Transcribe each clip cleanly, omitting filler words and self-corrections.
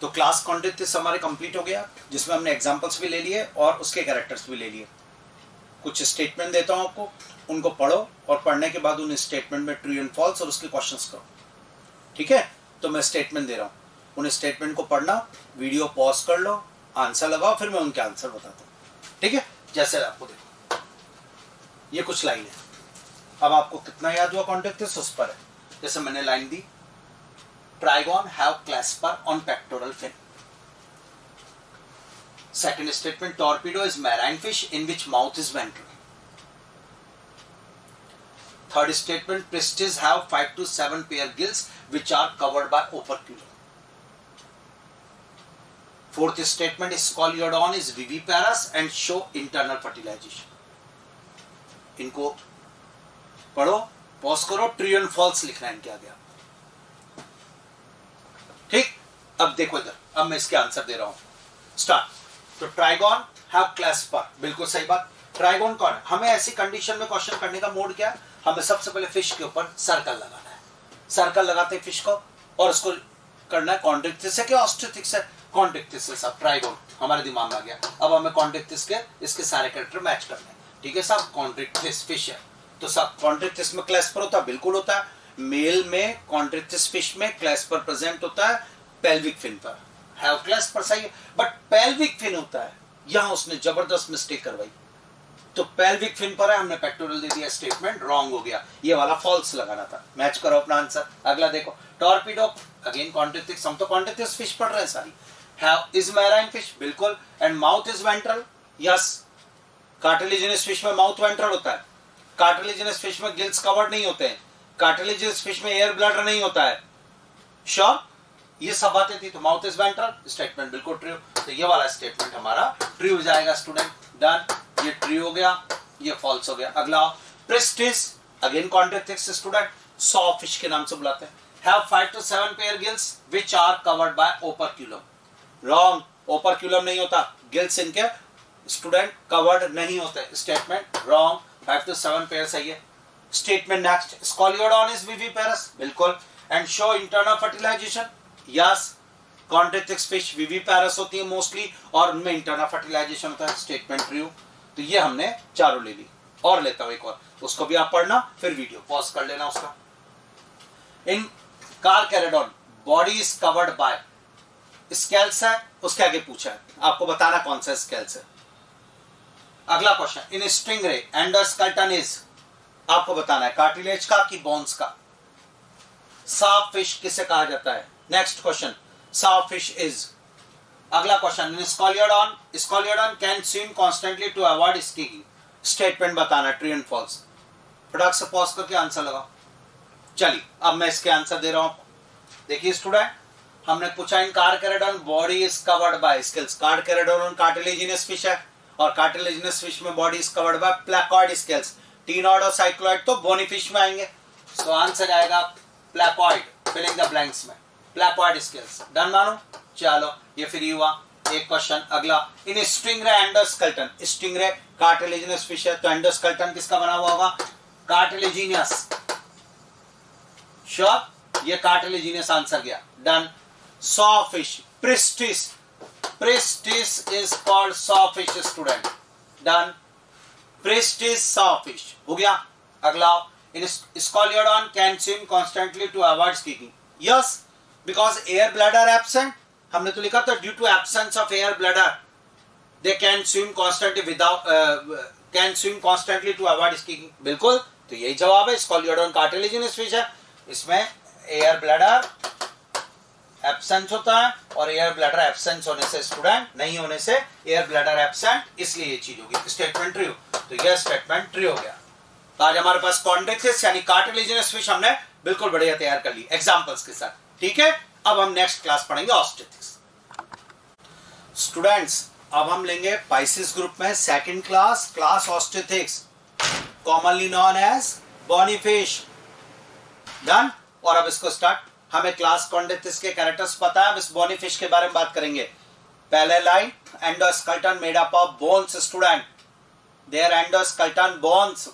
तो class contact हमारे complete हो गया, जिसमें हमने एग्जांपल्स भी ले लिए और उसके कैरेक्टर्स भी ले लिए। कुछ स्टेटमेंट देता हूं आपको, उनको पढ़ो और पढ़ने के बाद उन स्टेटमेंट में ट्रू एंड फॉल्स और उसके क्वेश्चंस करो। ठीक है, तो मैं स्टेटमेंट दे रहा हूं, उन स्टेटमेंट को पढ़ना, वीडियो पॉज कर लो, आंसर लगाओ, फिर मैं उनके आंसर बताता हूं। ठीक है, जैसे आपको देखो ये कुछ लाइन है, अब आपको कितना याद हुआ कॉन्टेक्ट उस पर है। जैसे मैंने लाइन दी, trygon have clasper on pectoral fin. Second statement, torpedo is marine fish in which mouth is ventral. Third statement, pristis have 5 to 7 pair gills which are covered by operculum. Fourth statement, Scoliodon is viviparous and show internal fertilization. इनको पढ़ो, pause करो, true and false लिखना है इनके आगे। ठीक, अब देखो इधर, अब मैं इसके आंसर दे रहा हूं। स्टार्ट। तो ट्राइगन हैव क्लैस्पर, बिल्कुल सही बात। ट्राइगन कौन है? हमें ऐसी कंडीशन में क्वेश्चन करने का मोड क्या है? हमें सबसे पहले फिश के ऊपर सर्कल लगाना है। सर्कल लगाते हैं फिश को और उसको करना है कॉन्ट्रिक्टिस है कि ऑस्ट्रिक्टिस है? कॉन्ट्रिक्टिस है। सब ट्राइगन हमारे दिमाग में आ गया। अब हमें कॉन्ट्रिक्टिस के इसके सारे कैरेक्टर मैच करने हैं। ठीक है साहब, कॉन्ट्रिक्टिस फिश है तो सब कॉन्ट्रिक्टिस में क्लैस्पर होता है, बिल्कुल होता है। मेल में कॉन्ट्रिक्टिस फिश में क्लैस्पर प्रेजेंट होता है पेल्विक फिन पर। हैव क्लैस्पर सही है, बट पेल्विक फिन होता है, यहां उसने जबरदस्त मिस्टेक करवाई। तो पेल्विक फिन पर है, हमने पेक्टोरल दे दिया, स्टेटमेंट रॉन्ग हो गया, ये वाला फॉल्स लगाना था। मैच करो अपना आंसर। अगला देखो, टॉर्पीडो, अगेन कॉन्ट्रिक्टिस, हम तो कॉन्ट्रिक्टिस फिश पढ़ रहे हैं सारी। हैव इज मैराइन फिश, बिल्कुल, and mouth is ventral, yes. Cartilaginous fish में माउथ वेंट्रल होता है, कार्टिलेजिनस फिश में गिल्स कवर्ड नहीं होते हैं, कार्टिलेजिनस फिश में एयर ब्लैडर नहीं होता है। श्योर, ये सब बातें थी। तो माउथ इज वेंट्रल, स्टेटमेंट बिल्कुल ट्रू। तो ये वाला स्टेटमेंट हमारा ट्रू हो जाएगा स्टूडेंट। डन, ये ट्रू हो गया, ये फॉल्स हो गया। अगला, pristis, again chondrichthyes student, saw fish के नाम से बुलाते हैं। Have 5 to 7 pair gills which are covered by operculum. Wrong, operculum नहीं होता, गिल्स इनके स्टूडेंट कवर्ड नहीं होते। स्टेटमेंट रॉन्ग, 5 to 7 पेयर सही है। Statement next, scoliodon is viviparous, बिल्कुल, and show internal fertilisation, yes. Chondrichthyes fish viviparous होती है मोस्टली और उनमें इंटरनल फर्टिलाइजेशन होता है। Statement true. तो ये हमने चारों ले ली। और लेता हूं एक और, उसको भी आप पढ़ना, फिर वीडियो पॉज कर लेना उसका। In carcharodon body is covered by scales है, उसके आगे पूछा है, आपको बताना कौन सा स्केल्स है। अगला question, in stingray endoskeleton is, आपको बताना है कार्टिलेज का कि बोन्स का। सांप फिश किसे कहा जाता है? नेक्स्ट क्वेश्चन, सांप फिश इज। अगला question, in Scoliodon, Scoliodon can swim constantly to avoid skiing. Statement बताना, ट्रू एंड फॉल्स। फटाक से पॉज करके आंसर लगाओ। चलिए, अब मैं इसके आंसर दे रहा हूं। देखिए स्टूडेंट, हमने पूछा in carcharodon body is covered by scales. Carcharodon cartilaginous fish है और कार्टिलेजिनस फिश में body is covered by placoid scales. Ctenoid और साइक्लोइड तो बोनी फिश में आएंगे। सो आंसर आएगा प्लेकॉइड, फिलिंग द ब्लैंक्स में, प्लेकॉइड स्केल्स। डन मानो? चलो, ये फ्री हुआ। एक क्वेश्चन अगला, in stingray endoskeleton, stingray cartilaginous fish है तो एंडोस्केलेटन किसका बना हुआ होगा? कार्टिलेजिनस। श्योर, ये कार्टिलेजिनस आंसर गया। Done. Saw fish, pristis, pristis is called saw fish student. Done, pristis saw fish हो गया। अगला, in scoliodon can swim constantly to avoid sinking, yes, because air bladder absent. हमने तो लिखा था due to absence of air bladder they can swim constantly without can swim constantly to avoid sinking. बिल्कुल, तो यही जवाब है। स्कॉलियोडॉन कार्टिलेजिनस फिश है, इसमें एयर ब्लैडर एब्सेंस होता है और एयर ब्लैडर एब्सेंस होने से स्टूडेंट, नहीं होने से एयर ब्लैडर एब्सेंट, इसलिए ये चीज होगी। स्टेटमेंट ट्रू, तो यह स्टेटमेंट ट्रू हो गया। तो आज हमारे पास कॉन्ट्रिक्टिस यानी कार्टिलेजिनस फिश हमने बिल्कुल बढ़िया तैयार कर ली एग्जांपल्स के साथ। ठीक है, अब हम नेक्स्ट क्लास पढ़ेंगे ऑस्ट्रिक्टिस। स्टूडेंट्स, अब हम लेंगे पाइसेस ग्रुप में second class, class osteichthyes, commonly known as bony fish. Done. और अब इसको स्टार्ट, हमें क्लास कॉन्ट्रिक्टिस के कैरेक्टर्स पता है, अब इस बोनी फिश के बारे में बात करेंगे। पहले line, endoskeleton made up of bones student, there endoskeleton bones.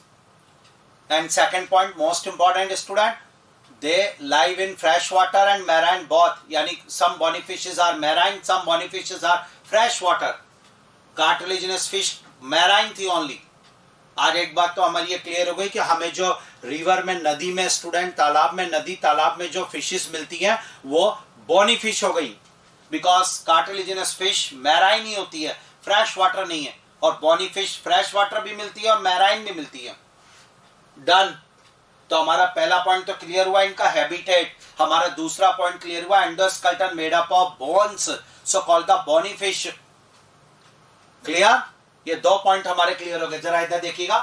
And second point most important student, they live in fresh water and marine both, यानी some bony fishes are marine, some bony fishes are fresh water. Cartilaginous fish marine थी only. आज एक बात तो हमारी ये clear हो गई कि हमें जो रिवर में, नदी में स्टूडेंट, तालाब में, नदी तालाब में जो फिशेस मिलती हैं वो बॉनी फिश हो गई, बिकॉज कार्टिलेजिनस फिश मैराइन ही होती है, फ्रेश वाटर नहीं है, और बॉनी फिश फ्रेश वाटर भी मिलती है और मैराइन भी मिलती है. डन. तो हमारा पहला पॉइंट तो क्लियर हुआ इनका हैबिटेट. हमारा दूसरा पॉइंट क्लियर हुआ, endoskeleton made up of bones, so called the bony fish. Clear. ये दो पॉइंट हमारे क्लियर हो गए. जरा इधर देखिएगा,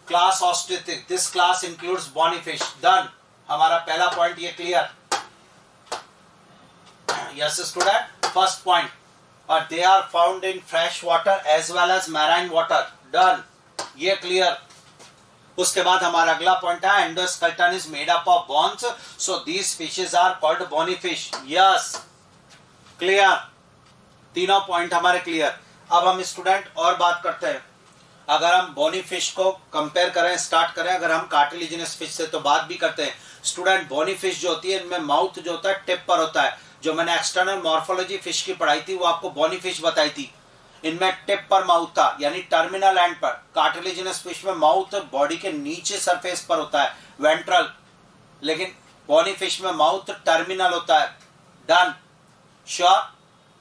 class osteichthyes, this class includes bony fish. Done. हमारा पहला पॉइंट ये clear. Yes student, first point. और they are found in fresh water as well as marine water. Done. ये क्लियर. उसके बाद हमारा अगला पॉइंट है, endoskeleton is made up of bones, so these fishes are called bony fish. Yes, clear. तीनों point हमारे clear. अब हम स्टूडेंट और बात करते हैं. अगर हम बॉनी फिश को कंपेयर करें, स्टार्ट करें अगर हम कार्टिलेजिनस फिश से, तो बात भी करते हैं. स्टूडेंट बॉनी फिश जो होती है इनमें माउथ जो होता है टिप पर होता है. जो मैंने एक्सटर्नल मॉर्फोलॉजी फिश की पढ़ाई थी वो आपको बॉनी फिश बताई थी. इनमें टिप पर माउथ था, यानी टर्मिनल एंड पर. कार्टिलेजिनस फिश में माउथ बॉडी के नीचे सरफेस पर होता है, वेंट्रल. लेकिन बॉनी फिश में माउथ टर्मिनल होता है. डन. श्योर.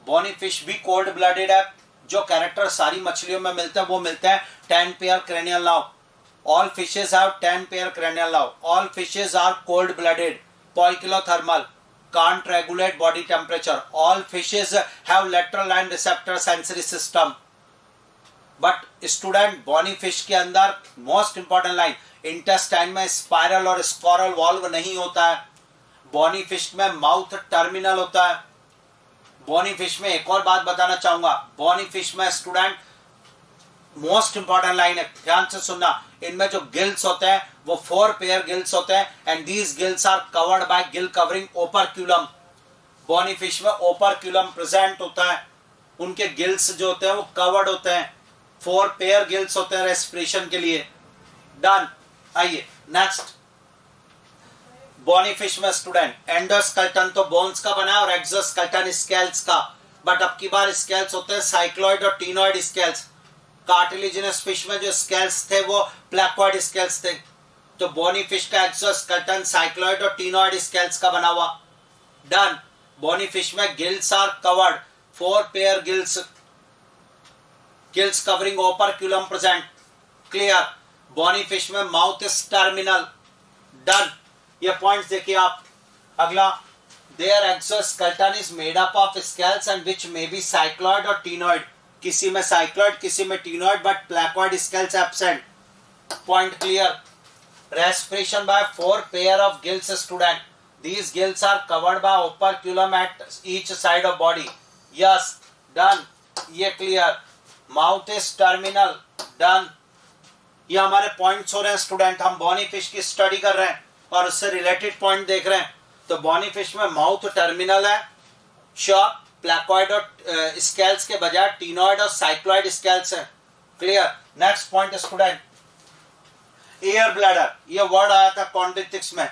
बॉनी फिश भी कोल्ड ब्लडेड है. जो कैरेक्टर सारी मछलियों में मिलते हैं वो मिलते हैं 10 pair cranial nerve. All fishes have 10 pair cranial nerve. All fishes are cold blooded, poikilothermal, can't regulate body temperature. All fishes have lateral line receptor sensory system. But student bony fish के अंदर most important line, intestine में spiral और scrotal valve नहीं होता है. bony fish में mouth terminal होता है. बॉनी फिश में एक और बात बताना चाहूंगा, बॉनी फिश में स्टूडेंट मोस्ट इंपॉर्टेंट लाइन है, ध्यान से सुनना. इनमें जो गिल्स होते हैं वो 4 पेयर गिल्स होते हैं, and these gills are covered by gill covering operculum. Bony fish में ओपरक्यूलम प्रेजेंट होता है, उनके गिल्स जो होते हैं वो कवर्ड होते हैं. 4 पेयर गिल्स होते हैं रेस्पिरेशन के लिए. डन. आइए नेक्स्ट. बॉनी फिश में स्टूडेंट एंडोस्केलेटन तो बोन्स का बना है और एक्सोस्केलेटन स्केल्स का, बट अब की बार स्केल्स होते हैं साइक्लॉइड और टीनॉइड स्केल्स. कार्टिलेजिनस फिश में जो स्केल्स थे वो प्लेकोइड स्केल्स थे. तो बॉनी फिश का एक्सोस्केलेटन साइक्लॉइड और टीनॉइड स्केल्स का बना हुआ. डन. बॉनी फिश में gills are covered, 4 pair gills, gills covering operculum present. Clear. Bony fish में माउथ इज टर्मिनल. डन. ये पॉइंट्स देखिए आप. अगला, there exoskeleton is made up of scales and which may be cycloid और ctenoid. किसी में cycloid, किसी में ctenoid, but placoid scales absent. Point clear. Respiration bye 4 pair of gills student. These gills are covered by operculum at each side of body. Yes. Done. ये clear. Mouth is terminal. Done. ये हमारे points हो रहे हैं student. हम Bonnie fish की study कर रहे हैं और उससे रिलेटेड पॉइंट देख रहे हैं. तो बॉनी फिश में माउथ टर्मिनल है, श्योर. प्लेकोइड और स्केल्स के बजाय टीनॉइड और साइक्लॉइड स्केल्स है. Clear. Next point student, air bladder. ये वर्ड आया था कॉन्ड्रिक्टिक्स में.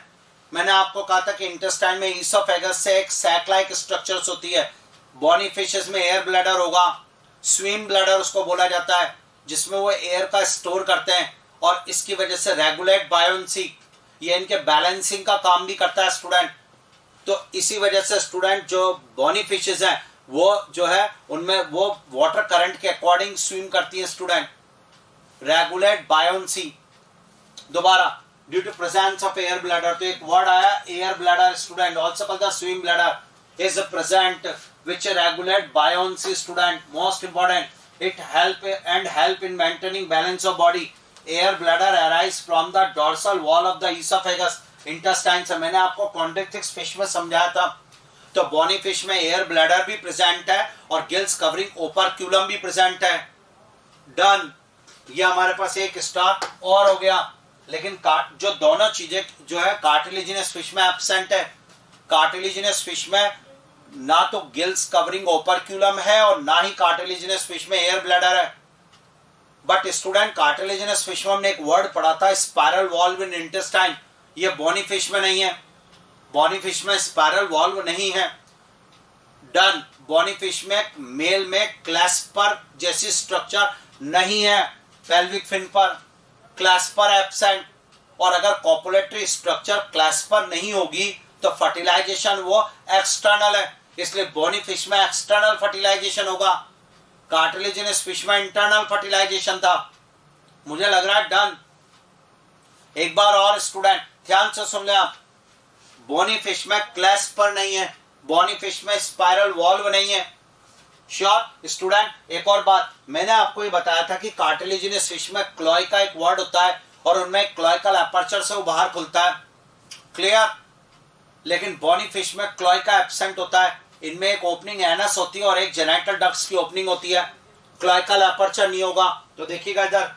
मैंने आपको कहा था कि इंटेस्टाइन में ईसोफेगस से एक सैक लाइक स्ट्रक्चर्स होती है. बॉनी फिशेस में एयर ब्लैडर होगा. स्विम ब्लैडर उसको बोला जाता है, जिसमें वो एयर का स्टोर करते हैं और इसकी वजह से रेगुलेट बायोन्सी, ये इनके बैलेंसिंग का काम भी करता है स्टूडेंट. तो इसी वजह से स्टूडेंट जो बॉनी फिशेस हैं वो जो है उनमें वो वाटर करंट के अकॉर्डिंग स्विम करती है स्टूडेंट. Regulate buoyancy. दोबारा, due to presence of air bladder. तो एक वर्ड आया air bladder student. Also called the swim bladder is present which regulate buoyancy student. Most important, it help in maintaining balance of body. Air bladder arise from the dorsal wall of the esophagus, intestine से मैंने आपको कॉन्ड्रिक्टिक्स fish में समझाया था. तो bony fish में air bladder भी present है और गिल्स कवरिंग ओपरक्यूलम भी प्रेजेंट है. डन. ये हमारे पास एक स्टार और हो गया. लेकिन जो दोनों चीजें जो है कार्टिलेजिनस फिश में एब्सेंट है. कार्टिलेजिनस फिश में ना तो गिल्स कवरिंग ओपरक्यूलम है और ना ही कार्टिलेजिनस फिश में एयर ब्लैडर है. बट स्टूडेंट कार्टिलेजिनस फिश में हमने एक वर्ड पढ़ा था स्पाइरल वॉल्व इन इंटेस्टाइन. ये बॉनी फिश में नहीं है. बॉनी फिश में स्पाइरल वॉल्व नहीं है। डन। बॉनी फिश में मेल में क्लैस्पर जैसी स्ट्रक्चर नहीं है पेल्विक फिन पर, क्लैस्पर एब्सेंट। और अगर कॉपुलेटरी स्ट्रक्चर क्लैस्पर नहीं होगी तो फर्टिलाइजेशन वो एक्सटर्नल है, इसलिए बॉनी फिश में एक्सटर्नल फर्टिलाइजेशन होगा। कार्टिलेजिनस फिश में इंटरनल फर्टिलाइजेशन था। मुझे लग रहा है डन। एक बार और स्टूडेंट ध्यान से सुन ले आप, बॉनी फिश में क्लैस्पर नहीं है, बॉनी फिश में स्पाइरल वॉल्व नहीं है। Sure student. एक और बात, मैंने आपको ये बताया था कि कार्टिलेजिनस फिश में क्लॉय का एक वर्ड होता है और उनमें क्लॉइकल एपर्चर से वो बाहर खुलता है। क्लियर। लेकिन बॉनी फिश में क्लॉय का एब्सेंट होता है। इनमें एक ओपनिंग एनस होती है और एक जेनाइटल डक्ट्स की ओपनिंग होती है, क्लॉइकल एपर्चर नहीं होगा। तो देखिएगा इधर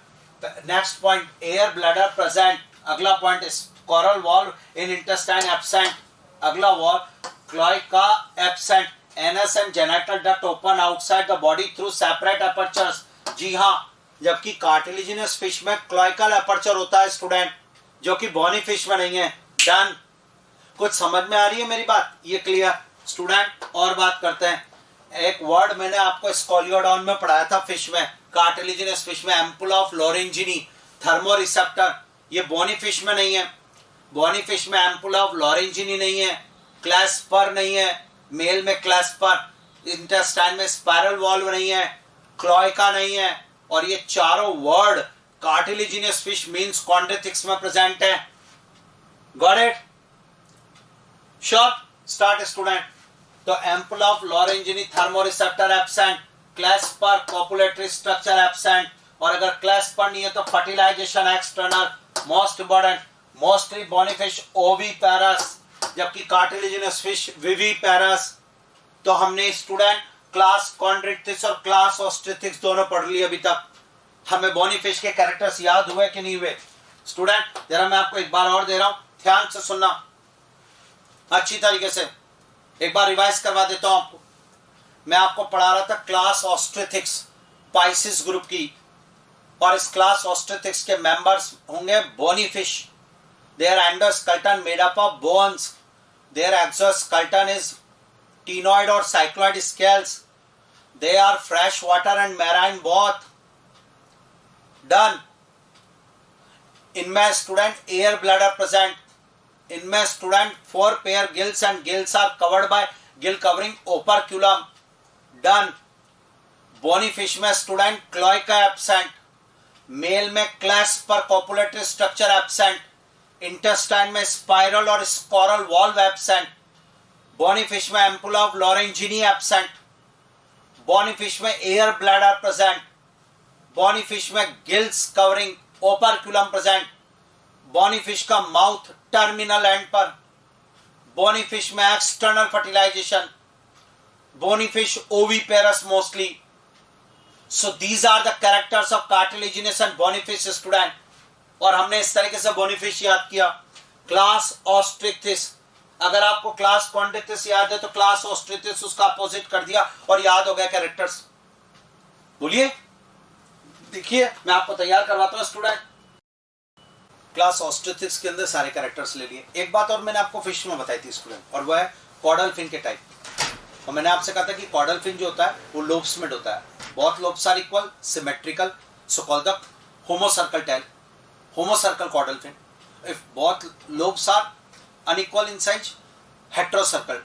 next point, air bladder present. अगला point scroll valve in intestine absent. अगला valve cloaca absent. Anus and genital duct open outside the body through separate apertures. जी हाँ, जबकि कार्टिलेजिनस फिश में क्लॉइकल एपर्चर होता है स्टूडेंट, जो कि बॉनी फिश में नहीं है। डन। कुछ समझ में आ रही है मेरी बात? ये क्लियर स्टूडेंट। और बात करते हैं, एक वर्ड मैंने आपको स्कोलियोडॉन में पढ़ाया था फिश में, कार्टिलेजिनस फिश में एम्पुला ऑफ लॉरेंजिनी थर्मोरिसेप्टर। ये बॉनी फिश में नहीं है। बॉनी फिश में एम्पुला ऑफ लॉरेंजिनी नहीं है, क्लैस्पर नहीं है, मेल में क्लैस्पर, इंटेस्टाइन में स्पाइरल वॉल्व नहीं है, क्लॉइका नहीं है, और ये चारों word cartilaginous fish means chondrichthyes में प्रेजेंट है। Got it? Sure. Start student. तो ampulla of lorenzini thermoreceptor absent, clasper copulatory structure absent, और अगर क्लैस्पर नहीं है तो fertilization external. Most important, mostly bony fish oviparous, जबकि कार्टिलेजिनस फिश विविपेरस। तो हमने स्टूडेंट क्लास कॉन्ड्रिथिक्स और क्लास ऑस्ट्रिथिक्स दोनों पढ़ लिए अभी तक। हमें बॉनी फिश के कैरेक्टर्स याद हुए कि नहीं हुए? स्टूडेंट जरा मैं आपको एक बार और दे रहा हूं, ध्यान से सुनना अच्छी तरीके से। एक बार रिवाइज करवा देता हूं आपको। मैं आपको पढ़ा रहा था क्लास ऑस्ट्रिथिक्स पाइसिस ग्रुप की, और इस क्लास ऑस्ट्रिथिक्स के मेंबर्स होंगे bony fish. Their endoskeleton made up of bones, their exoskeleton is ctenoid और cycloid scales, they are fresh water and marine both. Done. इनमें स्टूडेंट एयर ब्लैडर प्रेजेंट। इनमें student 4 pair gills and gills are covered by gill covering operculum. Done. Bony fish में student cloaca absent, male में clasper copulatory structure absent, intestine में spiral और scroll valve absent, bony fish में ampulla of लॉरेंजिनी absent, bony fish में air bladder present, bony fish में gills covering operculum present, bony fish का mouth terminal end पर, bony fish में external fertilization, bony fish oviparous mostly. So these are the characters of cartilaginous and bony fish student. और हमने इस तरीके से bony fish याद किया। क्लास ऑस्ट्रिथिस, अगर आपको क्लास कॉन्ड्रिथिस याद है तो क्लास ऑस्ट्रिथिस उसका अपोजिट कर दिया और याद हो गया कैरेक्टर्स। बोलिए, देखिए मैं आपको तैयार करवाता हूं स्टूडेंट। क्लास ऑस्ट्रिथिस के अंदर सारे कैरेक्टर्स ले लिए। एक बात और मैंने आपको फिश में बताई थी स्टूडेंट, और वह है कॉर्डल फिन के टाइप। और मैंने आपसे कहा था कि कॉर्डल फिन जो होता है वो लोब्स में होता है। Both lobes are equal, symmetrical, so called the homocercal tail, homocercal caudal fin. If both lobes are unequal in size, heterocercal.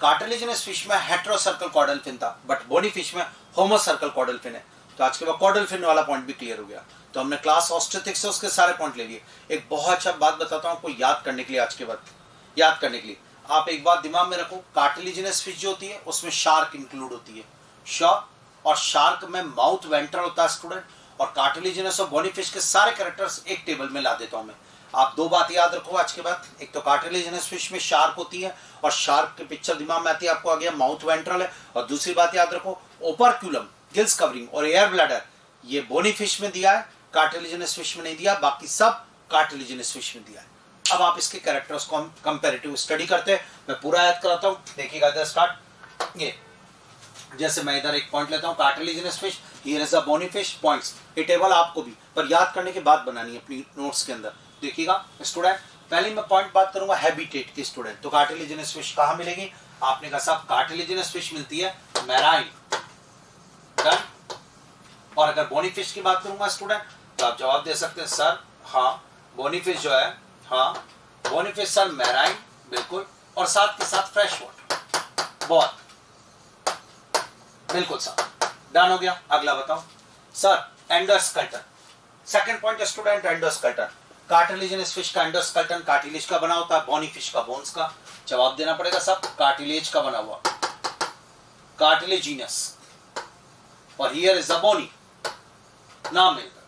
Cartilaginous fish में हेट्रोसर्कल कॉर्डल फिन था, बट बोनी फिश में होमोसर्कल कॉर्डल फिन है। तो आज के बाद caudal fin वाला point भी क्लियर हो गया। तो हमने क्लास ऑस्ट्रिथिक्स से उसके सारे पॉइंट ले लिए। एक बहुत अच्छा बात बताता हूं आपको याद करने के लिए, आज के बाद याद करने के लिए आप एक बात दिमाग में रखो, कार्टिलेजिनस फिश जो होती है उसमें शार्क इंक्लूड होती है, शार्क, और शार्क में माउथ वेंट्रल होता है स्टूडेंट। और कार्टिलेजिनस और बोनी फिश के सारे कैरेक्टर्स एक टेबल में ला देता हूं मैं। आप दो बात याद रखो आज के बाद, एक तो कार्टिलेजिनस फिश में शार्क होती है और शार्क की पिक्चर दिमाग में आती है, आपको आ गया माउथ वेंट्रल है। और दूसरी बात याद रखो, ओपर्क्यूलम, गिल्स कवरिंग और एयर ब्लैडर, ये बोनी फिश में दिया है, कार्टिलेजिनस फिश में नहीं दिया, बाकी सब कार्टिलेजिनस फिश में दिया है। अब आप इसके कैरेक्टर्स को कंपैरेटिव स्टडी करते हैं। मैं पूरा याद कराता हूं, देखिएगा इधर स्टार्ट। ये जैसे मैं इधर एक पॉइंट लेता हूं, cartilaginous fish, here is a bony fish, points. ये टेबल आपको भी पर याद करने के बाद बनानी है अपनी नोट्स के अंदर। देखिएगा स्टूडेंट, पहले मैं पॉइंट बात करूंगा हैबिटेट की स्टूडेंट। तो कार्टिलेजिनस फिश कहां मिलेगी? आपने कहा साहब कार्टिलेजिनस फिश मिलती है मैराइन। डन। और अगर बोनी फिश की बात करूंगा स्टूडेंट तो आप जवाब दे सकते हैं सर हाँ बोनी फिश जो है, हाँ बोनी फिश सर मैराइन बिल्कुल, और साथ के साथ फ्रेश वाटर। बहुत बिल्कुल सर, डन हो गया। अगला बताओ sir endoskeleton. Second point student endoskeleton. Cartilaginous fish का एंडोस्केलेटन कार्टिलेज का बना होता है, बोनी फिश का बोन्स का। जवाब देना पड़ेगा सब कार्टिलेज का बना हुआ, कार्टिलेजिनस, और हियर इज द बोनी, नाम मिलकर।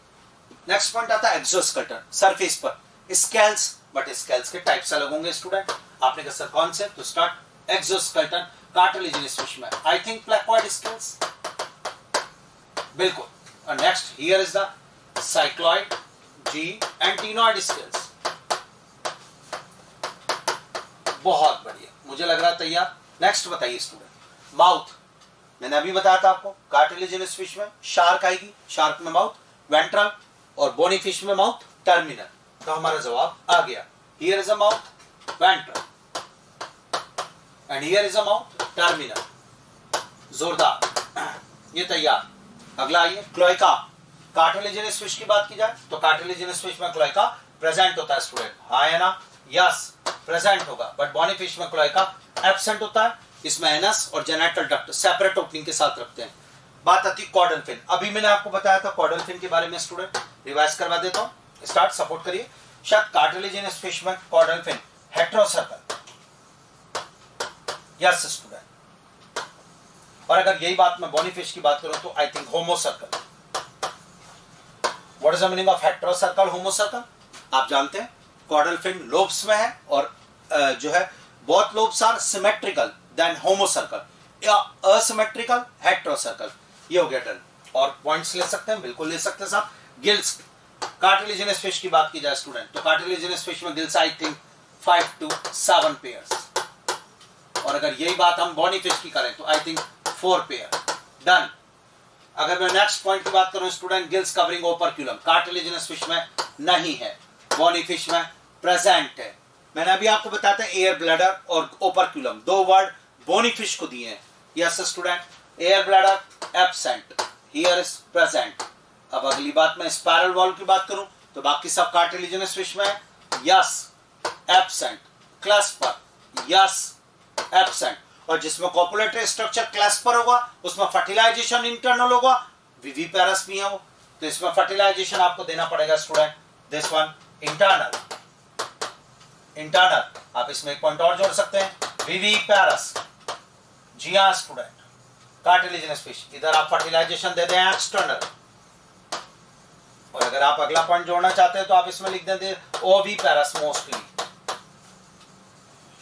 नेक्स्ट पॉइंट आता है एक्सोस्केलेटन। सरफेस पर स्केल्स, बट स्केल्स के टाइप्स अलग होंगे स्टूडेंट। आपने कहा सर कौन से? तो स्टार्ट एक्सोस्केलेटन कार्टिलेजिनस फिश में आई थिंक प्लेकोइड स्केल्स, बिल्कुल। और next here is the cycloid, जी एंड टीनॉइड स्केल्स। बहुत बढ़िया, मुझे लग रहा है तैयार। नेक्स्ट बताइए स्टूडेंट माउथ। मैंने अभी बताया था आपको कार्टिलेजिनस फिश में शार्क आएगी, शार्क में माउथ वेंट्रल, और बोनी फिश में माउथ टर्मिनल। तो हमारा जवाब आ गया, here is a mouth ventral and here is a mouth terminal. जोरदार, ये तैयार। अगला आइए क्लोएका। कार्टिलेजिनस फिश की बात की जाए तो कार्टिलेजिनस फिश में क्लोएका प्रेजेंट होता है स्टूडेंट, हाँ है ना? यस प्रेजेंट होगा, बट बोनी फिश में क्लोएका एब्सेंट होता है। इसमें एनस और जेनेटल डक्ट सेपरेट ओपनिंग के साथ रखते हैं। बात आती है कॉर्डल फिन। अभी मैंने आपको बताया था कॉर्डल फिन के बारे में स्टूडेंट, रिवाइज करवा देता हूं। स्टार्ट, सपोर्ट करिए। शायद कार्टिलेजिनस फिश में कॉर्डल फिन हेटेरोसर्कल, यस स्टूडेंट। और अगर यही बात मैं बोनी फिश की बात करूं तो I think homocercal. What is the meaning of heterocercal homocercal? आप जानते हैं कॉर्डल फिन लोब्स में है, और जो है both lobes are symmetrical then homocercal, या असिमेट्रिकल हेटेरोसर्कल। ये हो गया डन। और पॉइंट्स ले सकते हैं, बिल्कुल ले सकते हैं साहब। गिल्स, कार्टिलेजिनस फिश की बात की जाए स्टूडेंट तो कार्टिलेजिनस फिश में gills I think 5 to 7 pairs, और अगर यही बात हम बोनी फिश की करें तो आई थिंक 4 पेयर। डन। अगर मैं नेक्स्ट पॉइंट की बात करूं student gills covering operculum, cartilaginous fish में नहीं है, बोनी फिश में प्रेजेंट है। मैंने अभी आपको बताया था एयर ब्लैडर और ओपर्क्यूलम, दो वर्ड बोनी फिश को दिए हैं। Yes student, air bladder absent, here is present. अब अगली बात मैं स्पाइरल वॉल्व की बात करूं तो बाकी सब कार्टिलेजिनस फिश में यस एब्सेंट, क्लैस्पर यस एब्सेंट, और जिसमें कॉपुलेटरी स्ट्रक्चर क्लैस्पर होगा उसमें फर्टिलाइजेशन इंटरनल होगा, विविपेरस भी है वो, तो इसमें फर्टिलाइजेशन आपको देना पड़ेगा student, this one internal. Internal आप इसमें एक पॉइंट और जोड़ सकते हैं, विविपेरस। जी हाँ स्टूडेंट, कार्टिलेजिनस फिश, इधर आप फर्टिलाइजेशन दे दें एक्सटर्नल, और अगर आप अगला पॉइंट जोड़ना चाहते हैं तो आप इसमें लिख देंगे ओविपेरस मोस्टली।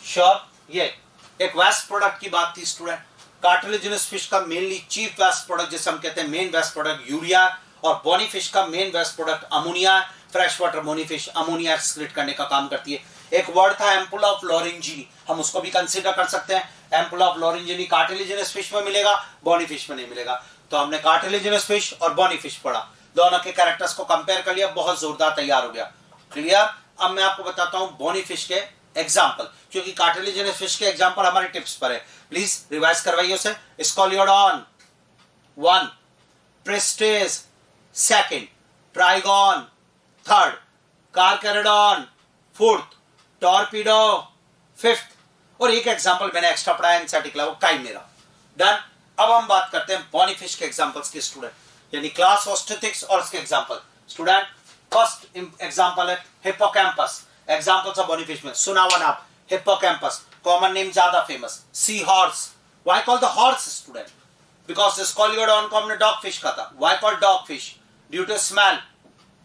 श्योर। ये एक वेस्ट प्रोडक्ट की बात थी स्टूडेंट। कार्टिलेजिनस फिश का मेनली चीफ वेस्ट प्रोडक्ट जिसे हम कहते हैं मेन वेस्ट प्रोडक्ट यूरिया, और बोनी फिश का main waste product ammonia. Fresh water bony fish ammonia excrete करने का काम करती है। एक वर्ड था एम्पुला ऑफ लॉरेंजिनी, हम उसको भी कंसीडर कर सकते हैं। एम्पुला ऑफ लॉरेंजिनी कार्टिलेजिनस फिश में मिलेगा, बोनी फिश में नहीं मिलेगा। तो हमने कार्टिलेजिनस फिश और बोनी फिश पढ़ा, दोनों के कैरेक्टर्स को कंपेयर कर लिया, बहुत जोरदार तैयार हो गया। क्लियर। अब मैं आपको बताता हूं बोनी फिश के एग्जाम्पल, क्योंकि कार्टिलेजिनस फिश के एग्जाम्पल हमारे टिप्स पर है। प्लीज रिवाइज करवाइए उसे। Scoliodon 1, prestige 2nd, trigon 3rd, कार्कैरिडॉन 4th, torpedo 5th, और एक एग्जाम्पल मैंने एक्स्ट्रा पढ़ाया एनसेटिक्ला, वो काइमेरा। डन। अब हम बात करते हैं बोनी फिश के एग्जाम्पल्स के स्टूडेंट, यानी क्लास ऑस्टेटिक्स और उसके एग्जाम्पल। स्टूडेंट फर्स्ट एग्जाम्पल है hippocampus. Examples of bony fish में सुना हुआ नाम हिप्पोकैम्पस, कॉमन नेम ज्यादा famous, sea horse. Why called the horse student? Because scoliodon को हमने डॉग फिश का था। Why called dog fish? Due to smell.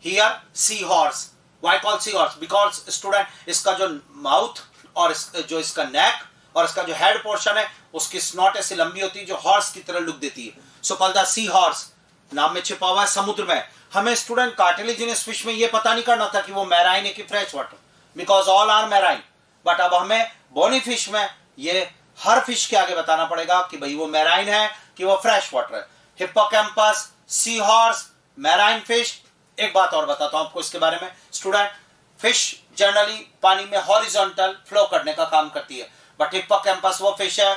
Here sea horse. Why called sea horse? Because student इसका जो mouth और जो इसका नेक और इसका जो हेड पोर्शन है उसकी स्नॉट ऐसी लंबी होती है जो हॉर्स की तरह लुक देती है, so called the sea horse. नाम में छिपा हुआ है, समुद्र में। हमें स्टूडेंट कार्टिलेजिनस फिश में ये पता नहीं करना था कि वो मैराइन है कि fresh water, because all are marine. But अब हमें बोनी फिश में ये हर फिश के आगे बताना पड़ेगा कि भाई वो मैराइन है कि वो फ्रेश वाटर है। Hippocampus, sea horse, marine fish. एक बात और बताता हूं आपको इसके बारे में स्टूडेंट, फिश जनरली पानी में हॉरिजॉन्टल फ्लो करने का काम करती है, बट हिप्पोकैम्पस वो फिश है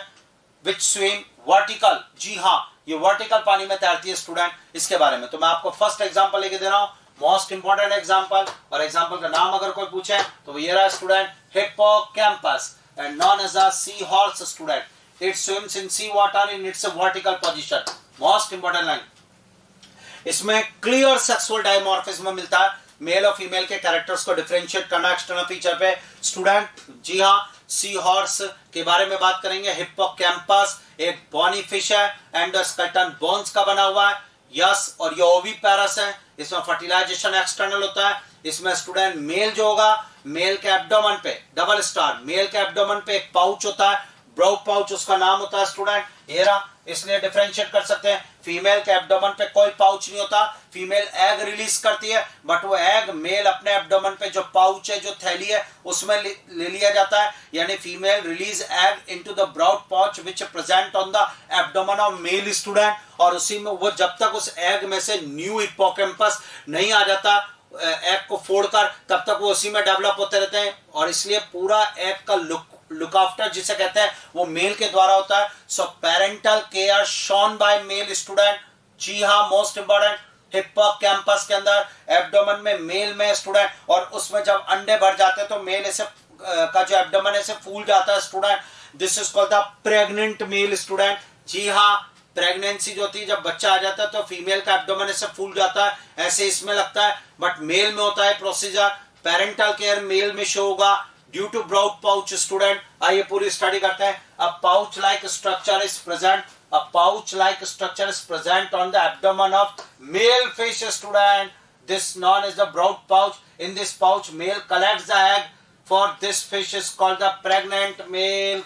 विच स्विम वर्टिकल। जी हाँ, ये वर्टिकल पानी में तैरती है स्टूडेंट। इसके बारे में तो मैं आपको फर्स्ट एग्जांपल लेके दे रहा हूं, मोस्ट इंपॉर्टेंट एग्जांपल, और एग्जांपल का नाम अगर कोई पूछे तो ये रहा student, Hippocampus and known as a sea horse student. It swims in sea water in its vertical position. Most important line, इसमें क्लियर सेक्सुअल डायमॉर्फिज्म मिलता है, मेल और फीमेल के कैरेक्टर्स को डिफरेंशिएट करना एक्सटर्नल फीचर पे स्टूडेंट। जी हाँ, सी हॉर्स के बारे में बात करेंगे। हिप्पोकैम्पस एक बॉनी फिश है, एंडोस्केलेटन बोन्स का बना हुआ है, यस, और ये ओविपेरस है। इसमें फर्टिलाइजेशन एक्सटर्नल होता है। इसमें स्टूडेंट मेल जो होगा, मेल के एब्डोमेन पे डबल स्टार, मेल के एब्डोमेन पे एक पाउच होता है, ब्राउड पाउच उसका नाम होता है स्टूडेंट एरा, इसलिए डिफरेंशिएट कर सकते हैं। फीमेल के एब्डोमेन पे कोई पाउच नहीं होता, फीमेल एग रिलीज करती है, बट वो एग मेल अपने एब्डोमेन पे जो पाउच है, जो थैली है, उसमें ले लिया जाता है। यानी female release egg into the brood pouch which present on the abdomen of male student, और उसी में वो जब तक उस एग में से न्यू हिप्पोकैम्पस नहीं आ जाता एग को फोड़कर, तब तक वो उसी में डेवलप होते रहते हैं। और इसलिए पूरा एग का लुक आफ्टर जिसे कहते हैं वो मेल के द्वारा होता है। So parental care shown by male student. जी हाँ, मोस्ट इंपॉर्टेंट, हिप्पोकैम्पस के अंदर एब्डोमेन में मेल में स्टूडेंट, और उसमें जब अंडे भर जाते हैं तो मेल ऐसे का जो एब्डोमेन ऐसे फूल जाता है student. This is called the pregnant male student. जी हाँ, प्रेगनेंसी जो होती है, जब बच्चा आ जाता है तो फीमेल का एब्डोमेन ऐसे फूल जाता है, ऐसे इसमें लगता है, बट मेल में होता है प्रोसीजर। पेरेंटल केयर मेल में शो होगा due to brood pouch student. आइए पूरी स्टडी करते हैं। A pouch like structure is present, a pouch like structure is present on the abdomen of male fish student. This known as the brood pouch. In this pouch, male collects the egg. For this fish is called the pregnant male.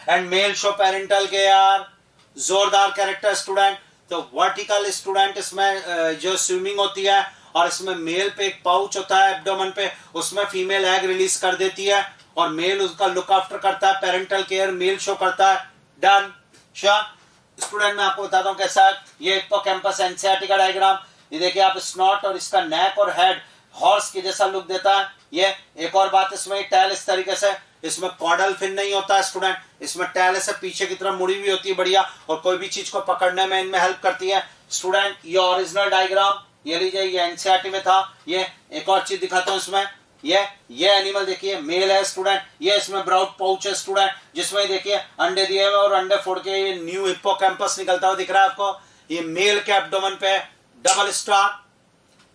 And male show parental care. जोरदार character student. तो vertical student इसमें जो swimming होती है, और इसमें mail पे एक पाउच होता है एब्डोमेन पे, उसमें फीमेल एग रिलीज कर देती है और मेल उसका लुक आफ्टर करता है, पेरेंटल केयर मेल शो करता है। Done student. मैं आपको बताता हूँ कैसा है ये हिप्पोकैम्पस एनसीईआरटी का डायग्राम। ये देखिए आप, स्नॉट और इसका नेक और हेड हॉर्स के जैसा लुक देता है। ये एक और बात, इसमें टेल इस तरीके से, इसमें कॉर्डल फिन नहीं होता है स्टूडेंट, इसमें टेल से पीछे की तरफ मुड़ी हुई होती है बढ़िया, और कोई भी चीज को पकड़ने में इनमें हेल्प करती है स्टूडेंट। ये ओरिजिनल डायग्राम, ये लीजिए, ये एनसीईआरटी में था। ये एक और चीज दिखाता हूँ इसमें, ये एनिमल देखिए मेल है स्टूडेंट, ये इसमें ब्राउड पाउच है स्टूडेंट, जिसमें देखिए अंडे दिए हुए और अंडे फोड़ के ये न्यू हिप्पोकैम्पस निकलता हुआ दिख रहा है आपको। ये मेल के एब्डोमेन पे double star.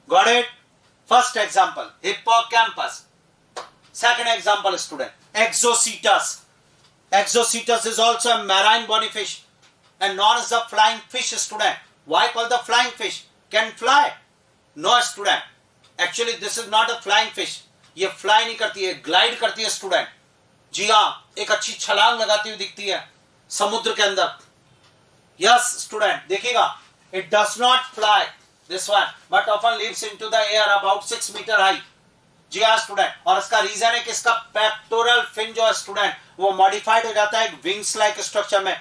Got it? First example hippocampus. Second example student, Exocetus. Exocetus is also a marine bony fish and known as the flying fish student. Why called the flying fish? Can fly? No student. Actually this is not a flying fish. ये fly नहीं करती है, glide करती है student. जी हाँ, एक अच्छी छलांग लगाती हुई दिखती है समुद्र के अंदर। Yes student, देखिएगा, it does not fly this one but often lives into the air about 6 meter high. जी हाँ स्टूडेंट, और इसका रीजन है कि इसका पेक्टोरल फिन जो है स्टूडेंट वो मॉडिफाइड हो जाता है विंग्स लाइक स्ट्रक्चर में।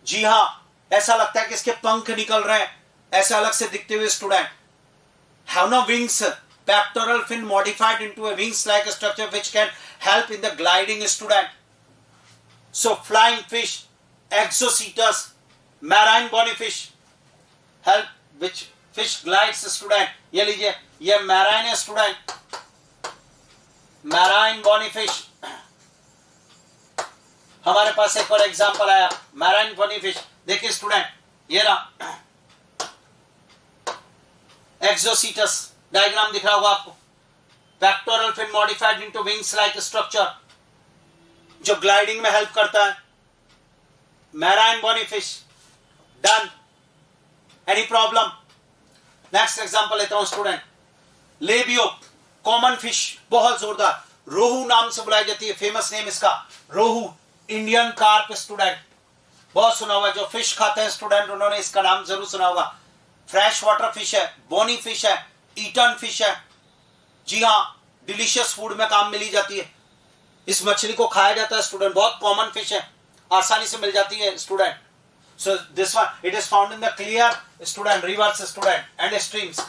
जी हाँ, ऐसा लगता है कि इसके पंख निकल रहे हैं, ऐसे अलग से दिखते हुए student. Have no wings, pectoral fin modified into a wings like structure which can help in the gliding student. So flying fish, एक्सोसीटस, marine bony fish, help which fish glides student. ये लीजिए, ये मैराइन है student, marine bony fish. हमारे पास एक और example आया, marine bony fish. देखिए student, ये रहा एक्सोसीटस, डायग्राम दिख रहा होगा आपको। Pectoral fin modified into wings like structure जो ग्लाइडिंग में हेल्प करता है। Marine bony fish. Done. Any problem? Next example लेता हूं स्टूडेंट, लेबियो, कॉमन फिश, बहुत जोरदार, रोहू नाम से बुलाई जाती है, फेमस नेम इसका रोहू, इंडियन कार्प स्टूडेंट। बहुत सुना हुआ, जो फिश खाते हैं स्टूडेंट उन्होंने इसका नाम जरूर सुना होगा। फ्रेश वाटर फिश है, बोनी फिश है, ईटन फिश है। जी हाँ, डिलीशियस फूड में काम मिली जाती है, इस मछली को खाया जाता है स्टूडेंट, बहुत कॉमन फिश है, आसानी से मिल जाती है student. So this one it is found in the clear student reverse student and streams.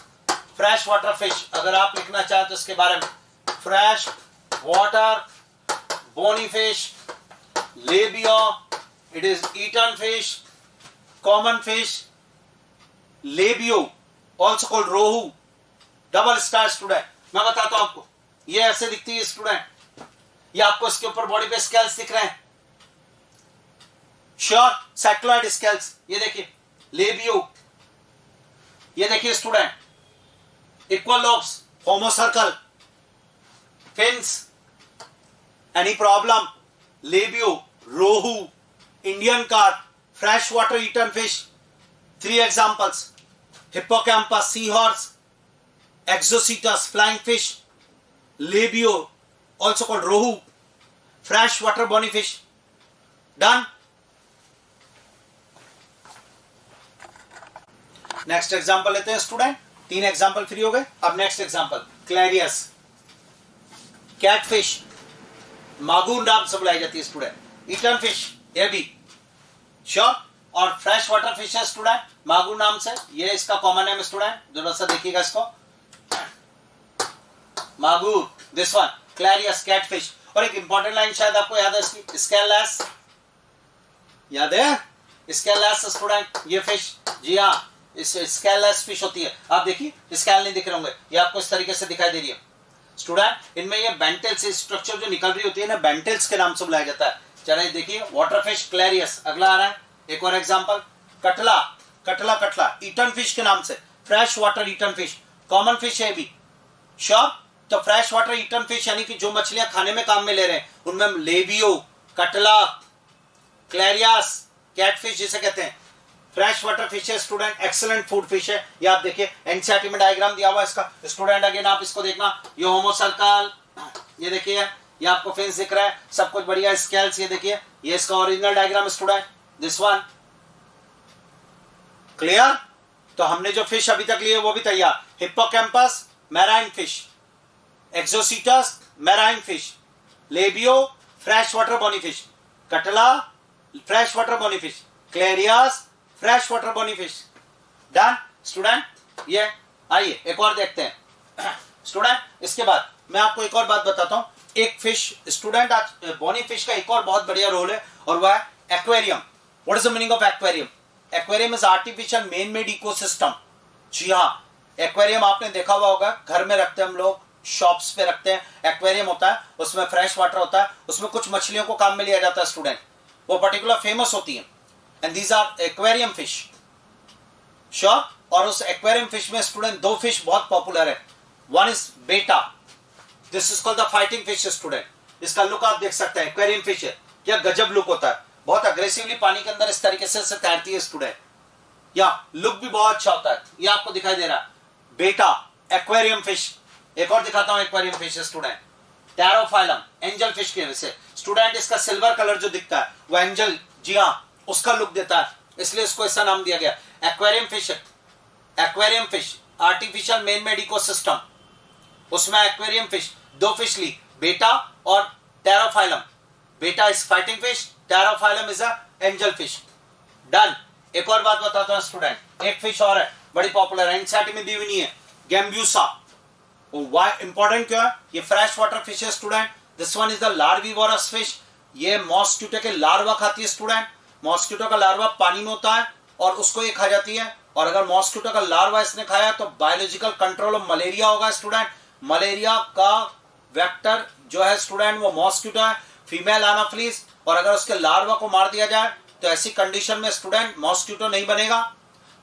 Fresh water fish, अगर आप लिखना चाहें तो इसके बारे में fresh water bony fish. Labia, it is eaten fish. Common fish. Labio, also called rohu. Double star student. मैं बताता हूं आपको, ये ऐसे दिखती है स्टूडेंट. ये आपको इसके ऊपर बॉडी पे स्केल्स दिख रहे हैं. Sure, cycloid scales. ये देखिए लेबियो. ये देखिए student, equal lobes, homocercal, fins. Any problem? Labeo, rohu, Indian carp, fresh water eaten fish. 3 examples: hippocampus, seahorse, Exocetus, flying fish, labio, also called rohu, fresh water bony fish. Done. Next example लेते हैं student. 3 example free हो गए. अब next example क्लैरियस, catfish, मागूर नाम से बुलाई जाती है स्टूडेंट. ईटन फिश, ये भी श्योर. और फ्रेश वाटर फिश है स्टूडेंट, मागूर नाम से. ये इसका कॉमन नेम स्टूडेंट, जरा सा देखिएगा इसको. मागूर, दिस वन क्लैरियस, कैटफिश. और एक इंपॉर्टेंट लाइन शायद आपको याद है इसकी, स्केललेस. याद है स्केललेस स्टूडेंट, ये फिश. जी हाँ, इस स्केललेस फिश होती है. आप देखिए स्केल नहीं दिख रहे होंगे, ये आपको इस तरीके से दिखाई दे रही है स्टूडेंट. इनमें ये बेंटेल्स स्ट्रक्चर जो निकल रही होती है ना, बेंटेल्स के नाम से बुलाया जाता है. चलिए देखिए वाटर फिश क्लैरियस. अगला आ रहा है एक और एग्जांपल, कटला. कटला कटला ईटन फिश के नाम से, fresh water eaten fish. Common fish है भी श्योर. तो फ्रेश वाटर ईटन फिश यानी कि जो मछलियां खाने में काम में ले रहे हैं, उनमें लेबियो, कटला, क्लैरियस, कैटफिश जिसे कहते हैं, फ्रेश वाटर फिश है स्टूडेंट. एक्सीलेंट फूड फिश है. ये आप देखिए एनसीईआरटी में डायग्राम दिया हुआ है इसका स्टूडेंट. अगेन आप इसको देखना, ये होमोसर्कल, ये देखिए ये आपको फिन्स दिख रहा है, सब कुछ बढ़िया. स्केल्स ये देखिए, ये इसका original diagram student, this one. Clear. तो हमने जो फिश अभी तक लिए वो भी तैयार. Hippocampus, marine fish. एक्सोसीटस, marine fish. Labeo, fresh water bony fish. Catla, fresh water bony fish. Clarias, fresh water bony fish. Done student. ये आइए एक और देखते हैं स्टूडेंट. इसके बाद मैं आपको एक और बात बताता हूं. एक फिश स्टूडेंट, आज बॉनी फिश का एक और बहुत बढ़िया रोल है और वह है aquarium. What is the meaning of aquarium? Aquarium is artificial man made ecosystem. जी हाँ, एक्वेरियम आपने देखा हुआ होगा, घर में रखते हैं हम लोग, शॉप्स पे रखते हैं. एक्वेरियम होता है, उसमें फ्रेश वाटर होता है, उसमें कुछ मछलियों को काम में लिया जाता है स्टूडेंट. वो पर्टिकुलर फेमस होती है and these are aquarium fish. Sure. और उस एक्वेरियम फिश में स्टूडेंट 2 फिश बहुत पॉपुलर है. One is betta, this is called the fighting fish student. इसका लुक आप देख सकते हैं, एक्वेरियम फिश है, क्या गजब लुक होता है. बहुत अग्रेसिवली पानी के अंदर इस तरीके से तैरती है स्टूडेंट. या लुक भी बहुत अच्छा होता है. ये आपको दिखाई दे रहा है बेटा, एक्वेरियम फिश. एक और दिखाता हूं aquarium fish student, pterophyllum, angel fish के वजह से स्टूडेंट. इसका सिल्वर कलर जो दिखता है वो एंजल, जी हाँ, उसका लुक देता है, इसलिए इसको ऐसा नाम दिया गया. Aquarium fish, aquarium fish artificial man made ecosystem. उसमें एक्वेरियम फिश 2 फिश ली, बेटा और pterophyllum. Betta is fighting fish, pterophyllum is a angel fish. Done. एक और बात बताता हूं स्टूडेंट, एक फिश और है बड़ी पॉपुलर है, एनसीईआरटी में दी हुई नहीं है, गैम्ब्यूसा. व्हाई इंपॉर्टेंट क्यों है? ये फ्रेश वाटर फिश है student. This one is the larvivorous fish. ये मॉस्किटो के लार्वा खाती है स्टूडेंट. मॉस्किटो का लार्वा पानी में होता है और उसको ये खा जाती है. और अगर मॉस्किटो का लार्वा इसने खाया तो बायोलॉजिकल कंट्रोल ऑफ मलेरिया होगा स्टूडेंट. मलेरिया का वेक्टर जो है स्टूडेंट वो मॉस्किटो है, फीमेल एनाफिलिस. और अगर उसके लार्वा को मार दिया जाए तो ऐसी कंडीशन में स्टूडेंट मॉस्किटो नहीं बनेगा.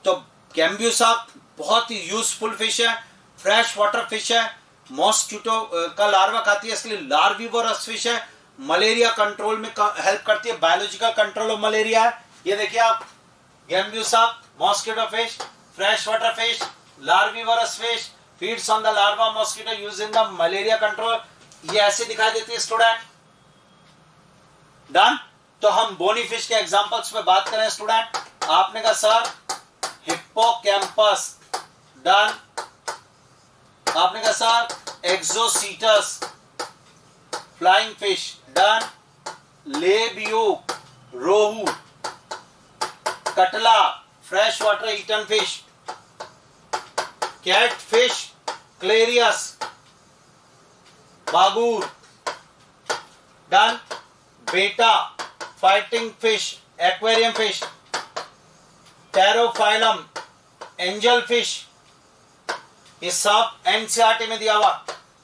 तो गैम्ब्यूसा बहुत ही यूजफुल फिश है, फ्रेश वाटर फिश है, मॉस्किटो का लार्वा खाती है, इसलिए लार्विवोरस फिश है. मलेरिया कंट्रोल में हेल्प करती है, बायोलॉजिकल कंट्रोल ऑफ मलेरिया है. ये देखिए आप, gambusia, mosquito fish, fresh water fish, larvivorous fish, feeds on the larva mosquito use in the malaria control. ये ऐसे दिखाई देती है स्टूडेंट. डन. तो हम बोनी फिश के एग्जांपल्स पे बात करें स्टूडेंट. आपने कहा सर हिप्पोकैम्पस. डन. आपने कहा sir exocoetus, flying fish. Done. Labeo, rohu. Catla, fresh water eaten fish. Cat fish, clarias. Magur, done. Betta fighting fish, aquarium fish, pterophyllum, angel fish, ये सब एनसीईआरटी में दिया हुआ।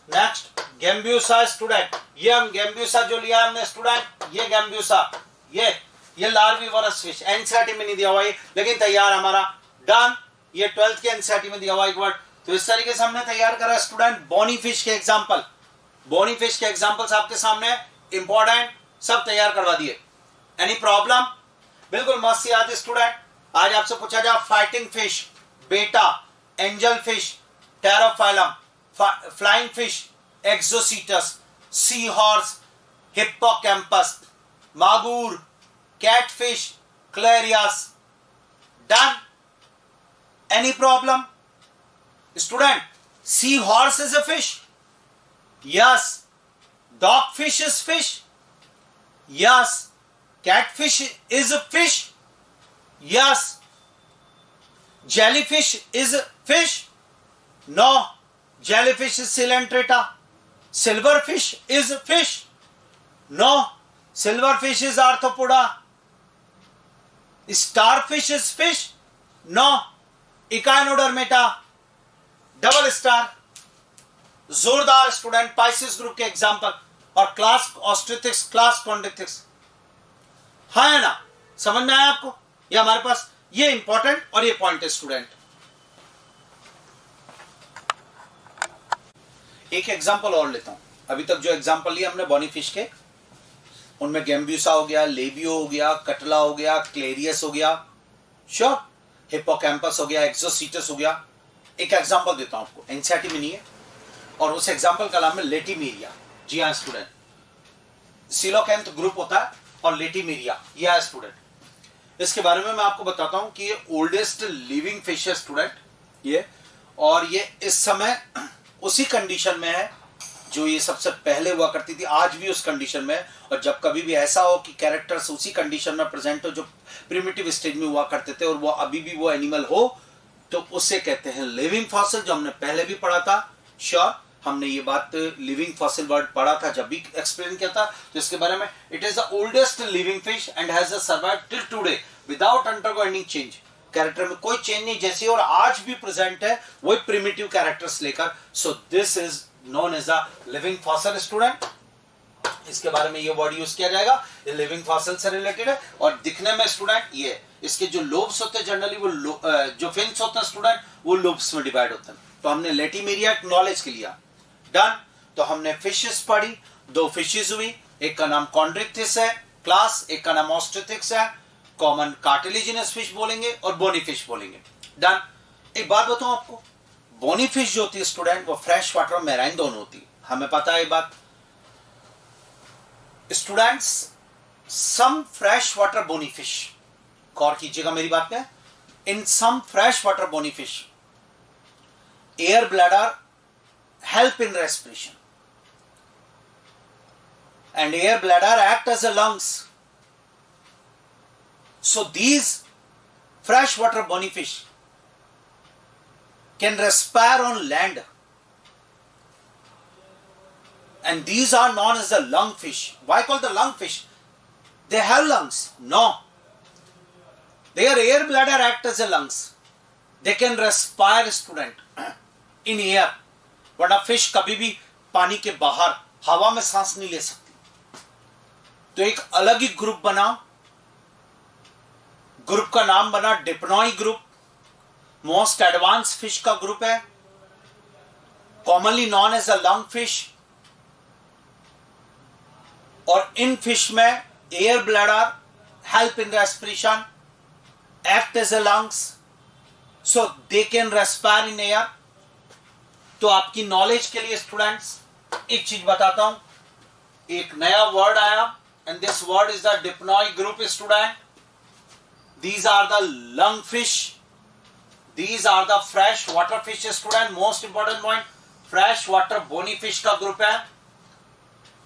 नेक्स्ट गैम्ब्यूसा स्टूडेंट, ये हम गैम्ब्यूसा जो लिया हमने स्टूडेंट, ये गैम्ब्यूसा, ये लार्विवरस फिश, एनसीईआरटी में नहीं दिया हुआ ये, लेकिन तैयार हमारा, डन। ये 12th के एनसीईआरटी में दिया हुआ एक वर्ड। तो इस तरीके से हमने तैयार करा स्टूडेंट बोनी फिश के एग्जांपल। बोनी फिश के एग्जांपल्स आपके सामने इंपॉर्टेंट सब तैयार करवा दिए। Any problem? बिल्कुल मस्त याद है स्टूडेंट। आज आपसे पूछा जाए fighting fish, Betta, angel fish, Pterophyllum, flying fish, Exocoetus, sea horse, Hippocampus, मागूर, catfish, Clarias, done. Any problem? Student, sea horse is a fish, yes. Dog fish is fish, yes. Catfish is a fish, yes. Jellyfish is fish, no. Jellyfish is Coelenterata. Silverfish is fish, no. Silverfish is Arthropoda. Starfish is fish, no. Echinodermata, double star. जोरदार student, Pisces group के example. और class Osteichthyes, class Chondrichthyes, है ना? समझ में आया आपको? ये हमारे पास ये इंपॉर्टेंट और ये पॉइंट है स्टूडेंट। एक एग्जांपल और लेता हूं। अभी तक जो एग्जांपल लिए हमने बोनी फिश के, उनमें गैम्ब्यूसा हो गया, लेबियो हो गया, कटला हो गया, क्लेरियस हो गया, श्योर, हिप्पोकैम्पस हो गया, एक्सोसीटस हो गया। एक एग्जांपल देता हूं आपको, एनसीईआरटी में नहीं है, और उस एग्जांपल का नाम है लेटिमेरिया। जी हाँ स्टूडेंट, सिलोकैंथ ग्रुप होता है और लेटिमेरिया, ये है स्टूडेंट। इसके बारे में मैं आपको बताता हूं कि ये ओल्डेस्ट लिविंग फिश है स्टूडेंट ये, और ये इस समय उसी कंडीशन में है जो ये सबसे पहले हुआ करती थी, आज भी उस कंडीशन में है। और जब कभी भी ऐसा हो कि कैरेक्टर्स उसी कंडीशन में प्रेजेंट हो जो प्रिमिटिव स्टेज में हुआ करते थे और वो अभी भी वो एनिमल हो, तो उसे कहते हैं लिविंग फॉसिल, जो हमने पहले भी पढ़ा था। श्योर, हमने ये बात लिविंग फॉसिल वर्ड पढ़ा था जब भी एक्सप्लेन किया था, तो इसके बारे में it is the oldest living fish and has survived till today without undergoing change. Character में कोई चेंज नहीं, जैसे और आज भी प्रेजेंट है वही प्रिमिटिव कैरेक्टर्स लेकर। So this is known as a living fossil student. इसके बारे में ये वर्ड यूज किया जाएगा, ये लिविंग फॉसिल से रिलेटेड है। और दिखने में स्टूडेंट ये इसके जो लोब्स होते हैं जनरली वो जो फिन्स होते हैं स्टूडेंट, वो लोब्स में डिवाइड होते हैं। तो हमने लेटिमेरिया नॉलेज के लिया, डन। तो हमने फिशेस पढ़ी, दो फिशेस हुई, एक का नाम कॉन्ड्रिक्थिस है क्लास, एक का नाम ऑस्ट्रिथिक्स है। कॉमन कार्टिलेजिनस फिश बोलेंगे और बोनी फिश बोलेंगे, डन। एक बात बताऊं आपको, बोनी फिश जो होती है स्टूडेंट वो फ्रेश वाटर और मैराइन दोनों होती है, हमें पता है ये बात students. Some fresh water bony fish, गौर कीजिएगा मेरी बात में, in some fresh water bony fish air bladder help in respiration and air bladder act as a lungs. So these freshwater bony fish can respire on land and these are known as the lung fish. Why called the lung fish? They have lungs? No, their air bladder act as a lungs. They can respire student in air, वरना fish कभी भी पानी के बाहर हवा में सांस नहीं ले सकती। तो एक अलग ही ग्रुप बना, ग्रुप का नाम बना Dipnoi group. Most advance fish का ग्रुप है, commonly known as a lung fish. और इन फिश में air bladder help in respiration, act as a lungs, so they can respire in air. तो आपकी नॉलेज के लिए स्टूडेंट्स एक चीज बताता हूं, एक नया वर्ड आया and this word is the Dipnoi group student. These are the lung fish, these are the fresh water fish student. Most important point, fresh water bony fish का ग्रुप है।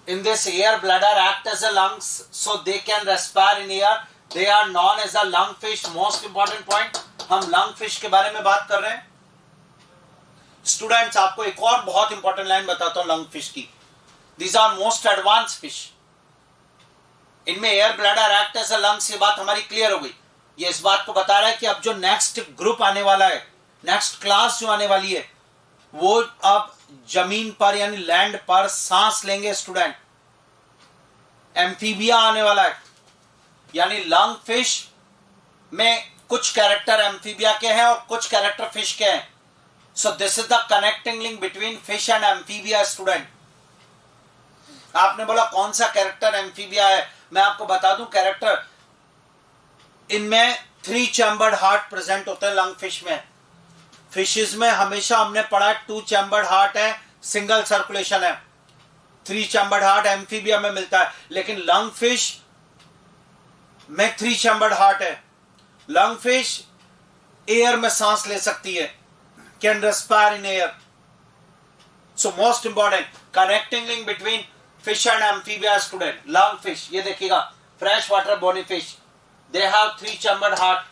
In this air bladder act as a lungs, so they can respire in air, they are known as a lung fish. Most important point, हम lung fish के बारे में बात कर रहे हैं स्टूडेंट्स। आपको एक और बहुत इंपॉर्टेंट लाइन बताता हूं लंग फिश की। These are most advance fish. इनमें air bladder act as a lungs, ये बात हमारी क्लियर हो गई। ये इस बात को बता रहा है कि अब जो नेक्स्ट ग्रुप आने वाला है, नेक्स्ट क्लास जो आने वाली है, वो अब जमीन पर यानी लैंड पर सांस लेंगे स्टूडेंट। एम्फीबिया आने वाला है, यानी लंग फिश में कुछ कैरेक्टर एम्फीबिया के हैं और कुछ कैरेक्टर फिश के हैं। सो this is the connecting link between fish and Amphibia student. आपने बोला कौन सा कैरेक्टर एम्फीबिया है, मैं आपको बता दूं कैरेक्टर, इनमें 3 चैम्बर्ड हार्ट प्रेजेंट होते हैं लंग फिश में। फिशेस में हमेशा हमने पढ़ा 2 चैम्बर्ड हार्ट है, सिंगल सर्कुलेशन है। 3 चैम्बर्ड हार्ट एम्फीबिया में मिलता है, लेकिन लंग फिश में 3 चैम्बर्ड हार्ट है। लंग फिश एयर में सांस ले सकती है, can respire in air. So most important connecting link between fish and Amphibia student, lung fish. ये देखिएगा, fresh water bony fish, they have 3 chambered heart,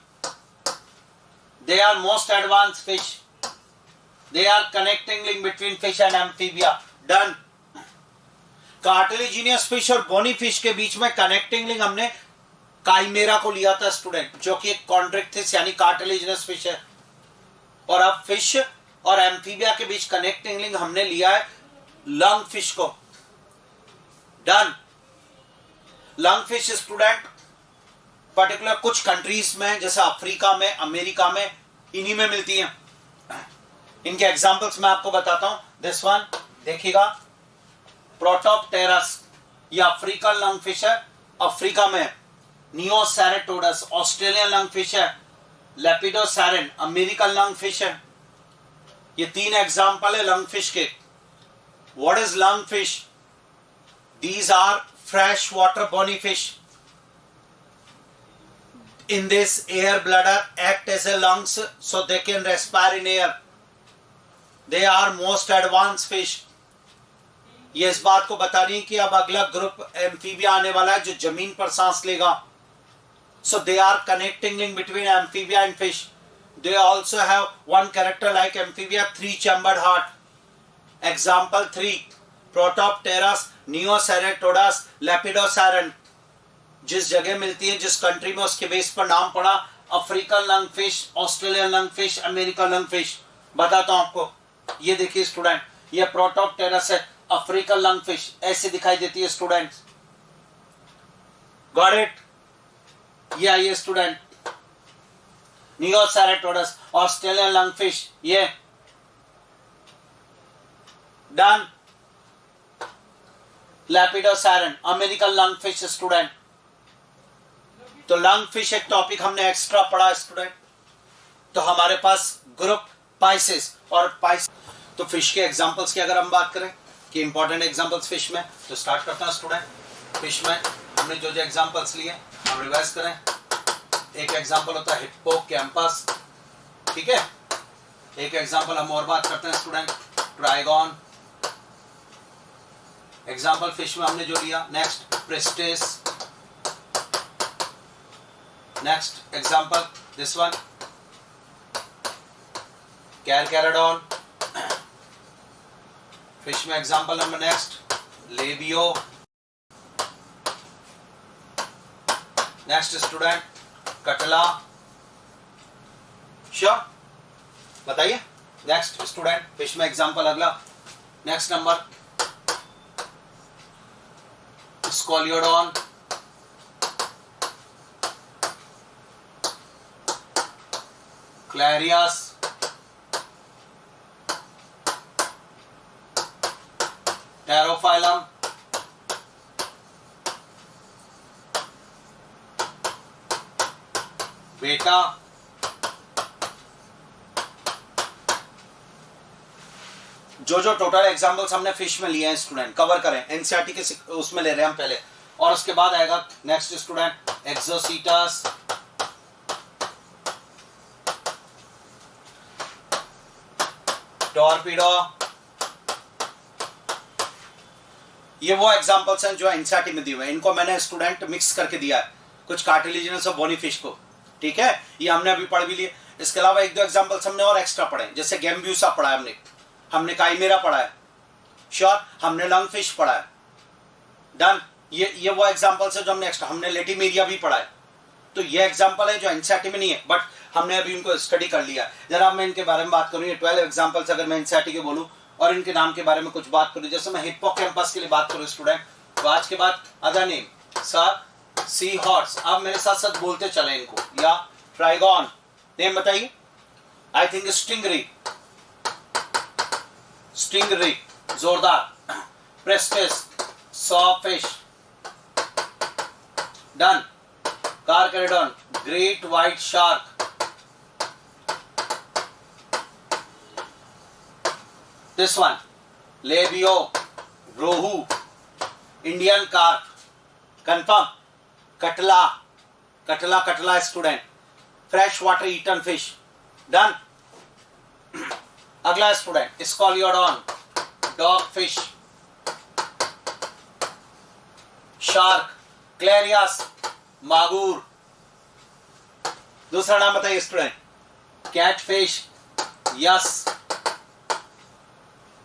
they are most advanced fish, they are connecting link between fish and amphibia, done। Cartilaginous fish और bony fish के बीच में connecting link हमने chimera को लिया था student, जो कि एक कॉन्ड्रिक्थिस यानी कार्टिलेजिनस फिश है। और अब फिश और एम्फीबिया के बीच कनेक्टिंग लिंक हमने लिया है लंग फिश को, done. Lung fish student particular कुछ कंट्रीज में, जैसे अफ्रीका में, अमेरिका में, इन्हीं में मिलती हैं। इनके एग्जांपल्स मैं आपको बताता हूं। दिस वन देखिएगा, प्रोटोप्टेरस, ये अफ्रीकन लंग फिश है, अफ्रीका में। नियोसेरेटोडस ऑस्ट्रेलियन लंग फिश है। लेपिडोसैरिन अमेरिकन लंग फिश है। ये 3 एग्जांपल है लंग फिश के। What is lung fish? These are fresh water bony fish. In this, air bladder act as a lungs, so they can respire in air. They are most advanced fish. ये इस बात को बता रही है कि अब अगला ग्रुप एम्फीबिया आने वाला है जो जमीन पर सांस लेगा। So they are connecting link between amphibia and fish. They also have one character like amphibia, 3 chambered heart. Example 3, Protopterus, Neoceratodus, Lepidosauron। जिस जगह मिलती है, जिस कंट्री में, उसके बेस पर नाम पड़ा, African lung fish, Australian lung fish, American lung fish. बताता हूं आपको, ये देखिए स्टूडेंट, ये प्रोटोप्टेरस है, अफ्रीकन लंग फिश ऐसे दिखाई देती है स्टूडेंट, गॉट इट? ये आइए student, Neoceratodus Australian lung fish, ये done. Lepidosiren American lung fish student. तो लंग फिश एक टॉपिक हमने एक्स्ट्रा पढ़ा स्टूडेंट। तो हमारे पास ग्रुप पाइसेस और पाइस। तो फिश के एग्जांपल्स की अगर हम बात करें कि इंपॉर्टेंट एग्जांपल्स फिश में, तो स्टार्ट करता हूं स्टूडेंट। फिश में हमने जो जो एग्जांपल्स लिए हम रिवाइज करें। एक एग्जांपल होता है हिप्पोकैम्पस, ठीक है। एक एग्जांपल हम और बात करते हैं स्टूडेंट, ट्राइगॉन। एग्जांपल फिश में हमने जो लिया, next Pristis. Next example this one, Carcharodon. Fish में example number next Labeo. Next student catla. Sure, बताइए। नेक्स्ट स्टूडेंट फिश में एग्जांपल अगला, next number Scoliodon. Clarias. Pterophyllum. Betta. जो जो टोटल एग्जांपल्स हमने फिश में लिए हैं स्टूडेंट, कवर करें, एनसीईआरटी के उसमें ले रहे हैं हम पहले, और उसके बाद आएगा नेक्स्ट स्टूडेंट एक्सोसीटस, टॉर्पीडो। ये वो एग्जांपल्स हैं जो एनसीईआरटी में दिए हुए हैं। इनको मैंने स्टूडेंट मिक्स करके दिया है, कुछ कार्टिलेजिनस और बोनी फिश को, ठीक है। ये हमने अभी पढ़ भी लिए। इसके अलावा एक दो एग्जांपल्स हमने और एक्स्ट्रा पढ़े, जैसे गैम्ब्यूसा पढ़ा है हमने काइमेरा पढ़ा है, श्योर, हमने लंग फिश पढ़ा है, डन। ये वो एग्जांपल्स है जो हमने एक्स्ट्रा, हमने लेटिमेरिया भी पढ़ा है, तो ये एग्जांपल है जो एनसीईआरटी में नहीं है, बट हमने अभी इनको स्टडी कर लिया। जरा मैं इनके बारे में बात करूँ, ये 12 एग्जांपल्स अगर मैं एनसीईआरटी के बोलूँ और इनके नाम के बारे में कुछ बात करूँ, जैसे मैं हिप्पोकैम्पस के लिए बात करूँ स्टूडेंट, तो आज के बाद other name sir, sea horse, आप मेरे साथ साथ बोलते चले इनको, या ट्राइगॉन, नेम बताइए। आई थिंक स्टिंगरी, स्टिंगरी जोरदार, Pristis, sawfish, done. Carcharodon, great white shark, this one Labeo, rohu, Indian carp, confirm. Catla, catla catla student, fresh water eaten fish, done. अगला student Scoliodon, dog fish, shark, Clarias, मागूर। दूसरा नाम बताइए student, cat fish, yes.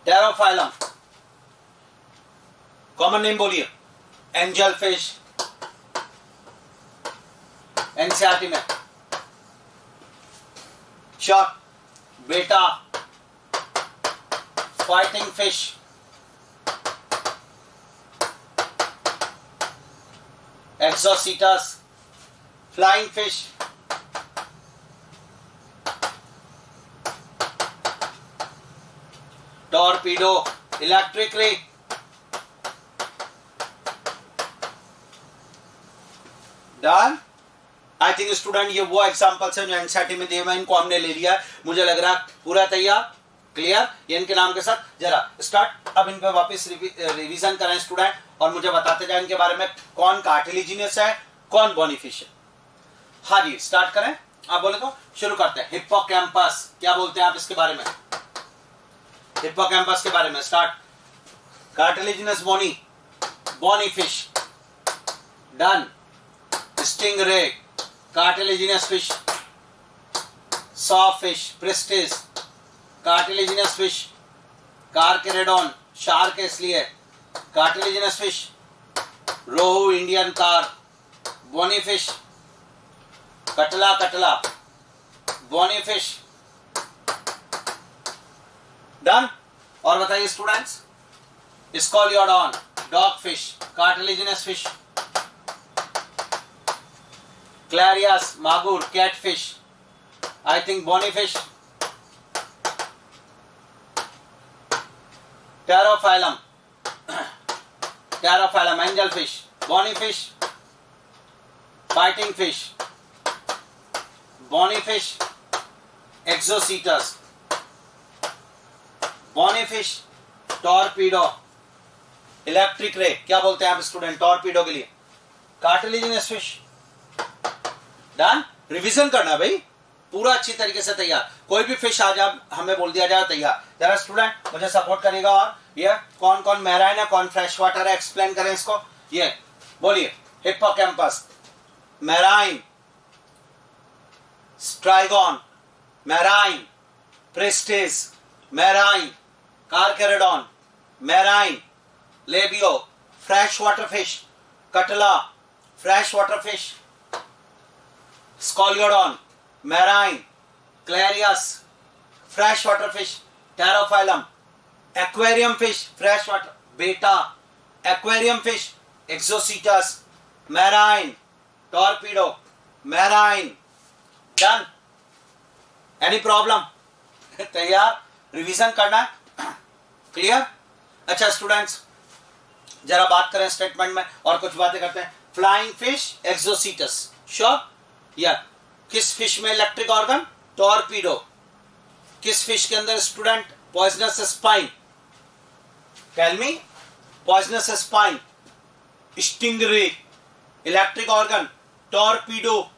Pterophyllum, common name बोलिए, angel fish, NCERT में। Shark, Betta, fighting fish, Exocoetus, flying fish, Torpedo, electric ray, done. I think student ये वो examples हैं जो एनसीईआरटी में दिए हुए, इनको हमने ले लिया है, मुझे लग रहा है पूरा तैयार, क्लियर। ये इनके नाम के साथ जरा स्टार्ट। अब इन पे वापस रिवीजन करें स्टूडेंट, और मुझे बताते जाए इनके बारे में, कौन कार्टिलेजिनस है, कौन बोनी फिश है। हाँ जी, स्टार्ट करें, आप बोले तो शुरू करते हैं। हिप्पोकैम्पस, क्या बोलते हैं आप इसके बारे में, हिप्पोकैम्पस के बारे में start. Cartilaginous bony, bony fish, done. Stingray, cartilaginous fish, sawfish, Pristis, cartilaginous fish. Carcharodon, shark इसलिए, cartilaginous fish. Rohu, Indian carp, bony fish. Catla, catla, bony fish, done. और बताइए students, Scoliodon, dog fish, cartilaginous fish. Clarias, मागुर, cat fish, I think bony fish. Pterophyllum, Pterophyllum, angel fish, bony fish. Fighting fish, bony fish. Exocoetus, bony fish. Torpedo, electric ray, क्या बोलते हैं आप student torpedo के लिए, cartilaginous fish, done. Revision करना भाई पूरा अच्छी तरीके से तैयार, कोई भी फिश आ जाए हमें बोल दिया जाए तैयार। जरा स्टूडेंट मुझे सपोर्ट करेगा, और ये कौन कौन मैराइन है, कौन फ्रेश वाटर है, एक्सप्लेन करें इसको। ये बोलिए, Hippocampus, marine, Trygon, marine, Pristis, marine, Carcharodon, marine, Labeo, fresh water fish, catla, fresh water fish, Scoliodon, marine, Clarias, fresh water fish, Pterophyllum, aquarium fish, fresh water, Betta, aquarium fish, एक्सोसीटस, marine, Torpedo, marine, done. Any problem, तैयार, revision करना है, clear. अच्छा students, जरा बात करें statement में और कुछ बातें करते हैं। Flying fish, Exocoetus, sure. या किस फिश में इलेक्ट्रिक ऑर्गन, टॉर्पीडो। किस फिश के अंदर student poisonous spine, tell me, poisonous spine. Stingray, electric organ, Torpedo,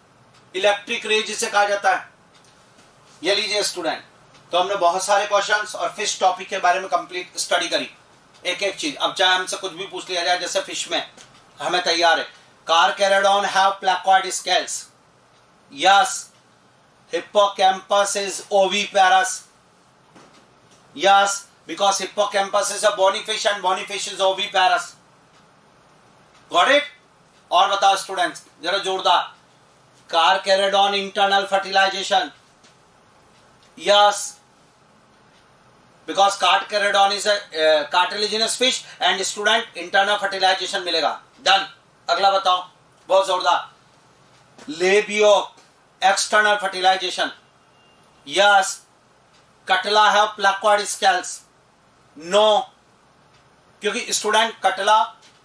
electric ray जिसे कहा जाता है। ये लीजिए स्टूडेंट, तो हमने बहुत सारे क्वेश्चंस और फिश टॉपिक के बारे में कंप्लीट स्टडी करी, एक एक चीज। अब चाहे हमसे कुछ भी पूछ लिया जाए, जैसे फिश में हमें तैयार है। Carcharodon have placoid scales, yes. Hippocampus is oviparous, yes, because hippocampus is a bony fish and bony fish is oviparous. Got it? और बताओ स्टूडेंट्स जरा जोरदार, Carcharodon internal fertilisation, yes, because Carcharodon is a cartilaginous fish and student internal fertilisation मिलेगा। Done. अगला बताओ, बहुत जोरदार, Labeo external fertilisation, yes. Catla है प्लाक्वाड स्केल्स, नो, क्योंकि student catla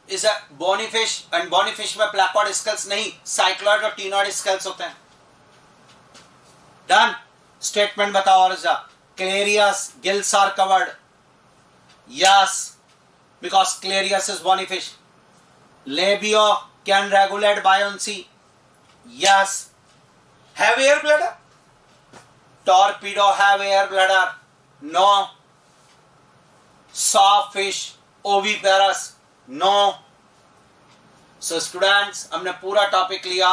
is a bony fish and bony fish में प्लाक्वाड स्केल्स नहीं, cycloid और टीनॉइड स्केल्स होते हैं। डन। स्टेटमेंट बताओ और जा, Clarias gills are covered, yes, because Clarias is bony fish. Labeo can regulate buoyancy, yes. Have air bladder? Torpedo have air bladder? No. Sawfish, oviparous? No. So students, हमने पूरा topic लिया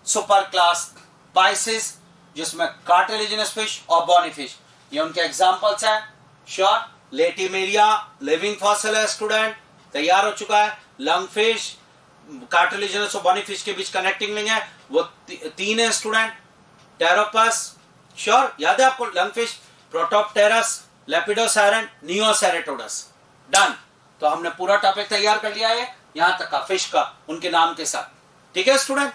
super class biases, जिसमें cartilaginous fish और Bonnie fish, ये उनके examples हैं। Sure. Latimeria living fossil है student, तैयार हो चुका है। लंग फिश, कार्टिलेजिनस और बॉनी फिश के बीच कनेक्टिंग लिंक है, वो तीन है स्टूडेंट। टेरोपस, श्योर, याद है आपको, लंगफिश, प्रोटोप्टेरस, लेपिडोसायरन, नियोसेरेटोडस। डन। तो हमने पूरा टॉपिक तैयार कर लिया है यहां तक का फिश का उनके नाम के साथ। ठीक है स्टूडेंट?